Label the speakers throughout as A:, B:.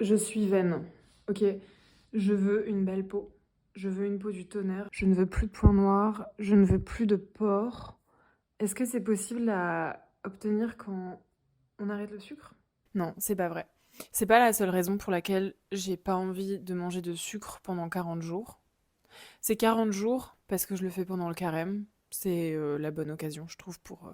A: Je suis vaine, ok? Je veux une belle peau. Je veux une peau du tonnerre. Je ne veux plus de points noirs. Je ne veux plus de pores. Est-ce que c'est possible à obtenir quand on arrête le sucre? Non, c'est pas vrai. C'est pas la seule raison pour laquelle j'ai pas envie de manger de sucre pendant 40 jours. C'est 40 jours parce que je le fais pendant le carême. C'est la bonne occasion, je trouve, pour...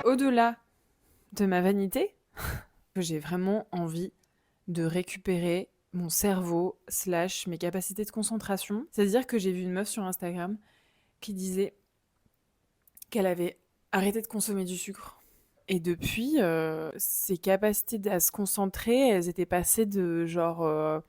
A: Au-delà de ma vanité, que j'ai vraiment envie de récupérer mon cerveau slash mes capacités de concentration. C'est-à-dire que j'ai vu une meuf sur Instagram qui disait qu'elle avait arrêté de consommer du sucre. Et depuis, ses capacités à se concentrer, elles étaient passées de genre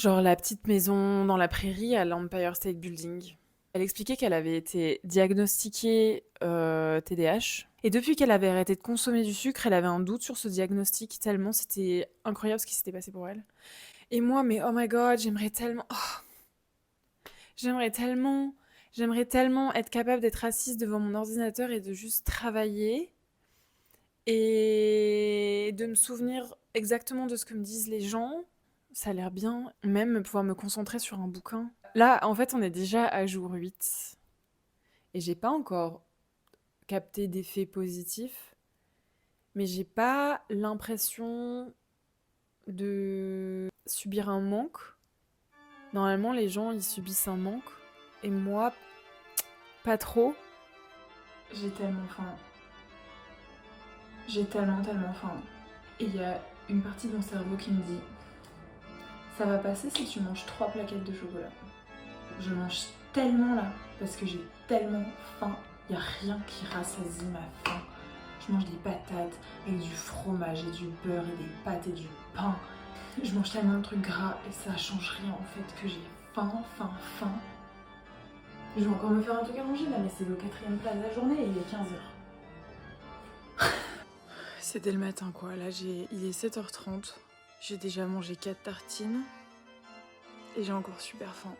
A: la petite maison dans la prairie à l'Empire State Building. Elle expliquait qu'elle avait été diagnostiquée TDAH. Et depuis qu'elle avait arrêté de consommer du sucre, elle avait un doute sur ce diagnostic, tellement c'était incroyable ce qui s'était passé pour elle. Et moi, mais oh my god, j'aimerais tellement... j'aimerais tellement... J'aimerais tellement être capable d'être assise devant mon ordinateur et de juste travailler et de me souvenir exactement de ce que me disent les gens. Ça a l'air bien. Même pouvoir me concentrer sur un bouquin. Là, en fait, on est déjà à jour 8. Et j'ai pas encore capté d'effets positifs. Mais j'ai pas l'impression de subir un manque. Normalement, les gens, ils subissent un manque. Et moi, pas trop. J'ai tellement faim. J'ai tellement faim. Et il y a une partie de mon cerveau qui me dit ça va passer si tu manges 3 plaquettes de chocolat. Je mange tellement là parce que j'ai tellement faim. Il n'y a rien qui rassasie ma faim. Je mange des patates avec du fromage et du beurre et des pâtes et du pain. Je mange tellement de trucs gras et ça change rien en fait que j'ai faim. Je vais encore me faire un truc à manger là, mais c'est le 4e plat de la journée et il est 15h. C'est dès le matin quoi, là il est 7h30. J'ai déjà mangé 4 tartines et j'ai encore super faim.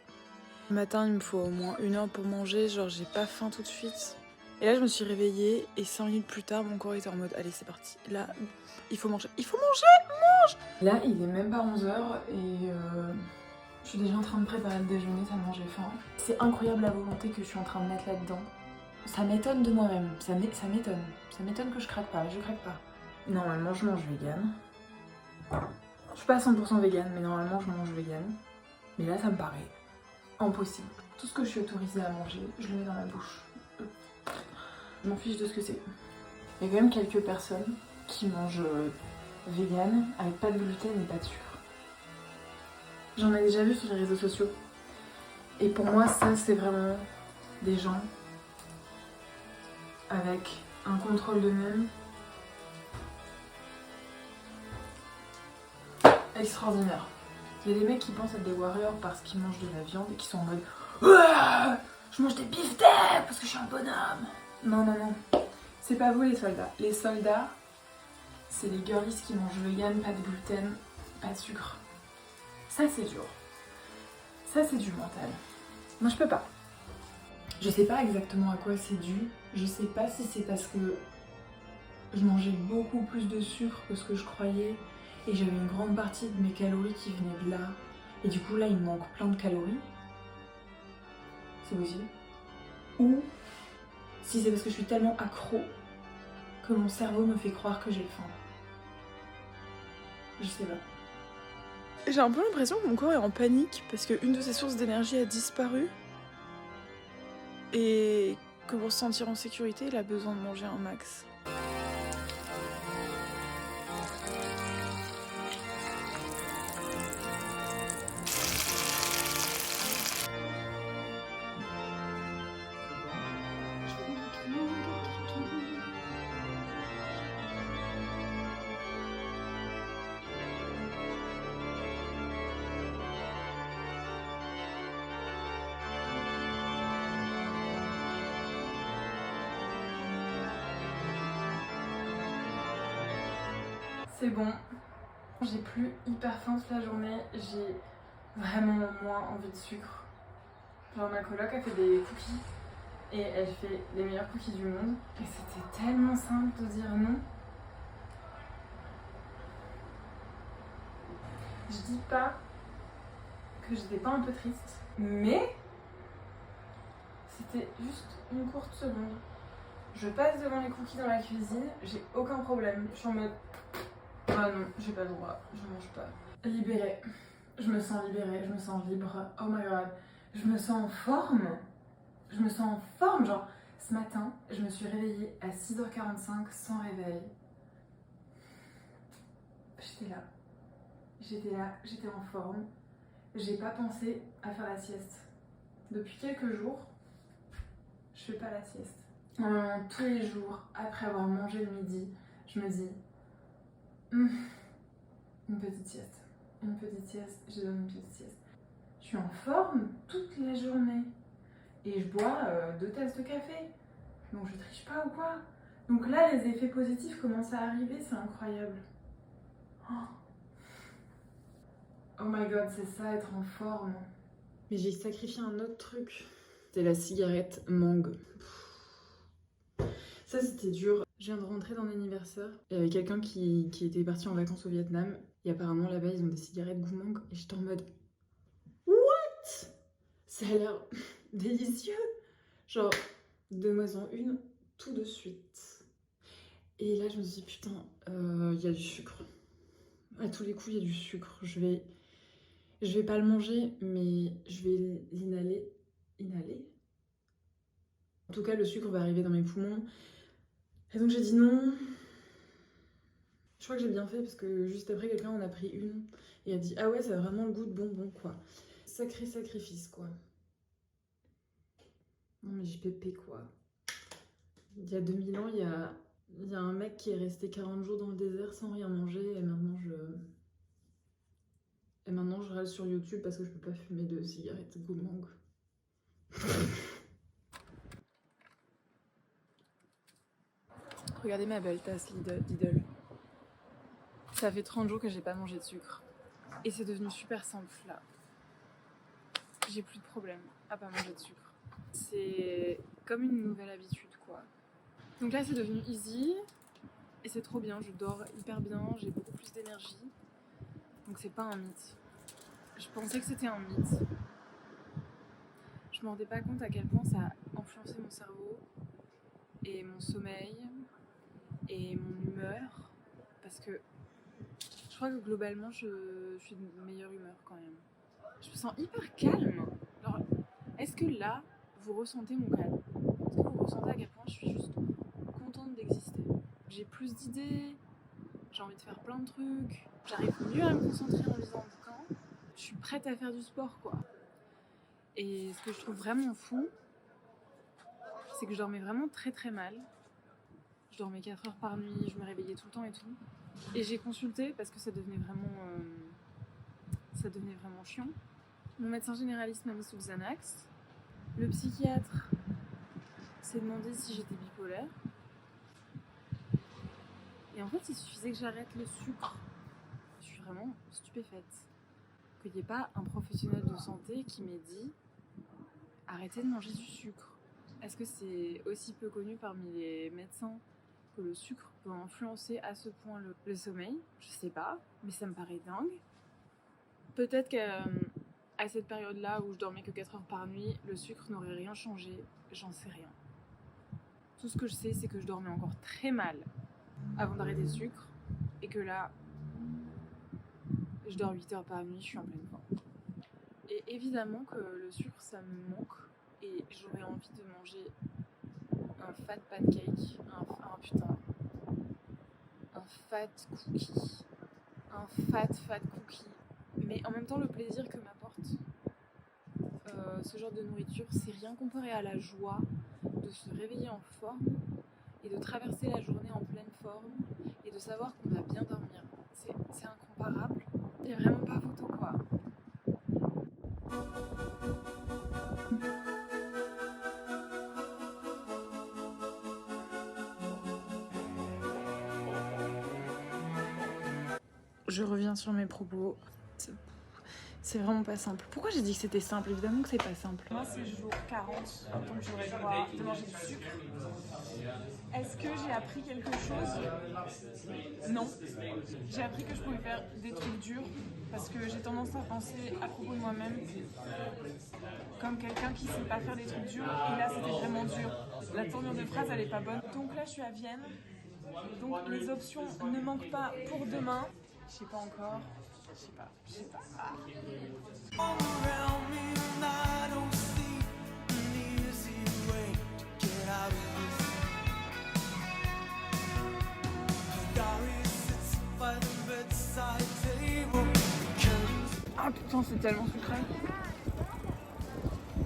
A: Le matin, il me faut au moins 1 heure pour manger, genre j'ai pas faim tout de suite. Et là, je me suis réveillée et 5 minutes plus tard, mon corps était en mode allez, c'est parti. Là, il faut manger, mange! Là, il est même pas 11h et je suis déjà en train de préparer le déjeuner tellement j'ai faim. C'est incroyable la volonté que je suis en train de mettre là-dedans. Ça m'étonne de moi-même, ça m'étonne. Ça m'étonne que je craque pas, mais je craque pas. Normalement, je mange vegan. Je suis pas 100% vegan, mais normalement, je mange vegan. Mais là, ça me paraît impossible. Tout ce que je suis autorisée à manger, je le mets dans la bouche. Je m'en fiche de ce que c'est. Il y a quand même quelques personnes qui mangent vegan avec pas de gluten et pas de sucre. J'en ai déjà vu sur les réseaux sociaux. Et pour moi, ça, c'est vraiment des gens avec un contrôle d'eux-mêmes extraordinaire. Il y a des mecs qui pensent être des warriors parce qu'ils mangent de la viande et qui sont en mode ouah, je mange des beefsteaks parce que je suis un bonhomme. Non, c'est pas vous les soldats. Les soldats, c'est les girlies qui mangent vegan, pas de gluten, pas de sucre. Ça c'est dur. Ça c'est du mental. Moi je peux pas. Je sais pas exactement à quoi c'est dû. Je sais pas si c'est parce que je mangeais beaucoup plus de sucre que ce que je croyais et j'avais une grande partie de mes calories qui venaient de là. Et du coup là il me manque plein de calories. C'est possible. Ou si c'est parce que je suis tellement accro que mon cerveau me fait croire que j'ai faim. Je sais pas. J'ai un peu l'impression que mon corps est en panique parce qu'une de ses sources d'énergie a disparu et que pour se sentir en sécurité, il a besoin de manger un max. C'est bon, j'ai plus hyper faim toute la journée, j'ai vraiment moins envie de sucre. Genre ma coloc a fait des cookies et elle fait les meilleurs cookies du monde. Et c'était tellement simple de dire non. Je dis pas que j'étais pas un peu triste, mais c'était juste une courte seconde. Je passe devant les cookies dans la cuisine, j'ai aucun problème. Je suis en mode ah non, j'ai pas le droit, je mange pas. Libérée. Je me sens libérée, je me sens libre. Oh my god. Je me sens en forme. Je me sens en forme. Genre, ce matin, je me suis réveillée à 6h45 sans réveil. J'étais là. J'étais en forme. J'ai pas pensé à faire la sieste. Depuis quelques jours, je fais pas la sieste. Normalement, tous les jours, après avoir mangé le midi, je me dis une petite sieste. Une petite sieste, je donne une petite sieste. Je suis en forme toute la journée. Et je bois 2 tasses de café. Donc je triche pas ou quoi. Donc là, les effets positifs commencent à arriver, c'est incroyable. Oh my god, c'est ça, être en forme. Mais j'ai sacrifié un autre truc. C'était la cigarette mangue. Ça, c'était dur. Je viens de rentrer d'un anniversaire. Il y avait quelqu'un qui était parti en vacances au Vietnam. Et apparemment, là-bas, ils ont des cigarettes goût mangue. Et j'étais en mode what? Ça a l'air délicieux. Genre, donne-moi-en une tout de suite. Et là, je me suis dit, putain, il y a du sucre. À tous les coups, il y a du sucre. Je vais pas le manger, mais je vais l'inhaler. Inhaler? En tout cas, le sucre va arriver dans mes poumons. Et donc, j'ai dit non. Je crois que j'ai bien fait parce que juste après, quelqu'un en a pris une et a dit ah ouais, ça a vraiment le goût de bonbon, quoi. Sacré sacrifice, quoi. Non, mais JPP, quoi. Il y a 2000 ans, il y a un mec qui est resté 40 jours dans le désert sans rien manger et maintenant je râle sur YouTube parce que je peux pas fumer de cigarettes goût de mangue. Regardez ma belle tasse Lidl. Ça fait 30 jours que j'ai pas mangé de sucre. Et c'est devenu super simple là. J'ai plus de problème à pas manger de sucre. C'est comme une nouvelle habitude, quoi. Donc là c'est devenu easy. Et c'est trop bien, je dors hyper bien, j'ai beaucoup plus d'énergie. Donc c'est pas un mythe. Je pensais que c'était un mythe. Je me rendais pas compte à quel point ça a influencé mon cerveau et mon sommeil et mon humeur. Parce que je crois que globalement je suis de meilleure humeur quand même. Je me sens hyper calme. Alors, est-ce que là vous ressentez mon calme? Est-ce que vous ressentez à quel point je suis juste contente d'exister? J'ai plus d'idées, j'ai envie de faire plein de trucs, j'arrive mieux à me concentrer en lisant un bouquin, je suis prête à faire du sport, quoi. Et ce que je trouve vraiment fou, c'est que je dormais vraiment très très mal. Je dormais 4 heures par nuit, je me réveillais tout le temps et tout. Et j'ai consulté parce que ça devenait vraiment chiant. Mon médecin généraliste m'a mis sous Xanax. Le psychiatre s'est demandé si j'étais bipolaire. Et en fait, il suffisait que j'arrête le sucre. Je suis vraiment stupéfaite. Qu'il n'y ait pas un professionnel de santé qui m'ait dit arrêtez de manger du sucre. Est-ce que c'est aussi peu connu parmi les médecins que le sucre peut influencer à ce point le sommeil? Je sais pas, mais ça me paraît dingue. Peut-être qu'à cette période-là où je dormais que 4 heures par nuit, le sucre n'aurait rien changé, j'en sais rien. Tout ce que je sais, c'est que je dormais encore très mal avant d'arrêter le sucre et que là, je dors 8 heures par nuit, je suis en pleine forme. Et évidemment que le sucre, ça me manque et j'aurais envie de manger un fat pancake, un fat cookie, un fat cookie. Mais en même temps, le plaisir que m'apporte ce genre de nourriture, c'est rien comparé à la joie de se réveiller en forme et de traverser la journée en pleine forme et de savoir qu'on va bien dormir. C'est incomparable. Il n'y a vraiment pas photo, quoi. Je reviens sur mes propos. C'est vraiment pas simple. Pourquoi j'ai dit que c'était simple? Évidemment que c'est pas simple.
B: Moi, c'est jour 40, donc j'aurais le droit de manger du sucre. Est-ce que j'ai appris quelque chose? Non. J'ai appris que je pouvais faire des trucs durs, parce que j'ai tendance à penser à propos de moi-même comme quelqu'un qui sait pas faire des trucs durs, et là, c'était vraiment dur. La tournure de phrase, elle est pas bonne. Donc là, je suis à Vienne, donc les options ne manquent pas pour demain. Je sais pas encore. Je sais pas. Ah. Ah putain, c'est tellement sucré.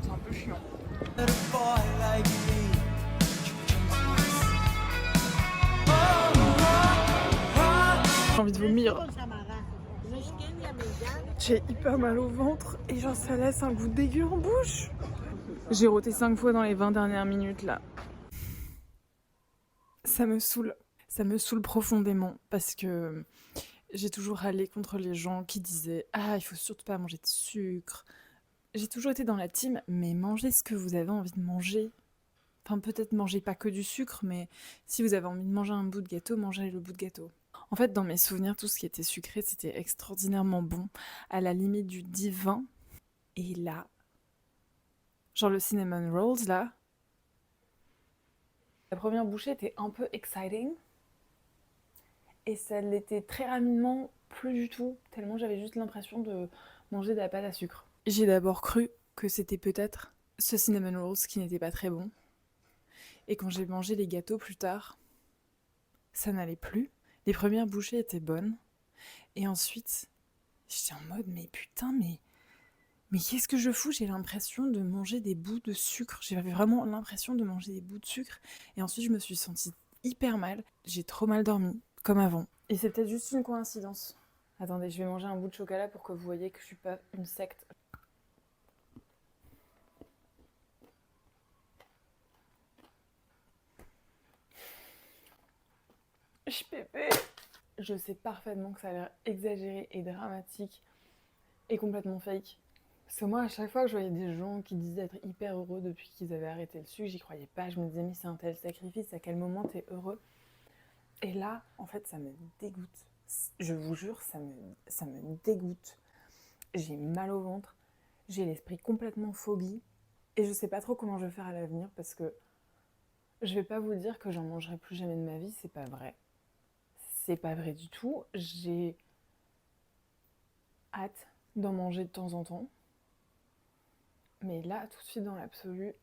B: C'est un peu chiant.
A: J'ai envie de vomir. J'ai hyper mal au ventre et genre ça laisse un goût dégueu en bouche. J'ai roté 5 fois dans les 20 dernières minutes là. Ça me saoule. Ça me saoule profondément parce que j'ai toujours râlé contre les gens qui disaient « Ah, il faut surtout pas manger de sucre ». J'ai toujours été dans la team « Mais mangez ce que vous avez envie de manger ». Enfin, peut-être mangez pas que du sucre, mais si vous avez envie de manger un bout de gâteau, mangez le bout de gâteau. En fait, dans mes souvenirs, tout ce qui était sucré, c'était extraordinairement bon, à la limite du divin. Et là, genre le cinnamon rolls, là, la première bouchée était un peu exciting, et ça l'était très rapidement plus du tout, tellement j'avais juste l'impression de manger de la pâte à sucre. J'ai d'abord cru que c'était peut-être ce cinnamon rolls qui n'était pas très bon, et quand j'ai mangé les gâteaux plus tard, ça n'allait plus. Les premières bouchées étaient bonnes. Et ensuite, j'étais en mode, mais putain, mais qu'est-ce que je fous? J'ai l'impression de manger des bouts de sucre. J'avais vraiment l'impression de manger des bouts de sucre. Et ensuite, je me suis sentie hyper mal. J'ai trop mal dormi, comme avant. Et c'est peut-être juste une coïncidence. Attendez, je vais manger un bout de chocolat pour que vous voyez que je suis pas une secte. Je pépé. Je sais parfaitement que ça a l'air exagéré et dramatique et complètement fake. Parce que moi, à chaque fois que je voyais des gens qui disaient être hyper heureux depuis qu'ils avaient arrêté le sucre, j'y croyais pas. Je me disais, mais c'est un tel sacrifice, à quel moment t'es heureux? Et là, en fait, ça me dégoûte. Je vous jure, ça me dégoûte. J'ai mal au ventre, j'ai l'esprit complètement foggy, et je sais pas trop comment je vais faire à l'avenir, parce que je vais pas vous dire que j'en mangerai plus jamais de ma vie, c'est pas vrai. C'est pas vrai du tout. J'ai hâte d'en manger de temps en temps. Mais là, tout de suite, dans l'absolu,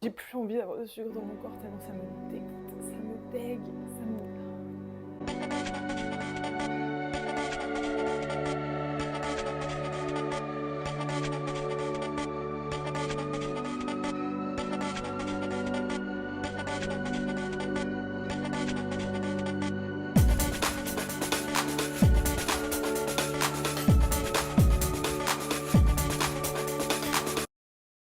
A: j'ai plus envie d'avoir de sucre dans mon corps tellement ça me dégoûte, ça me dégue.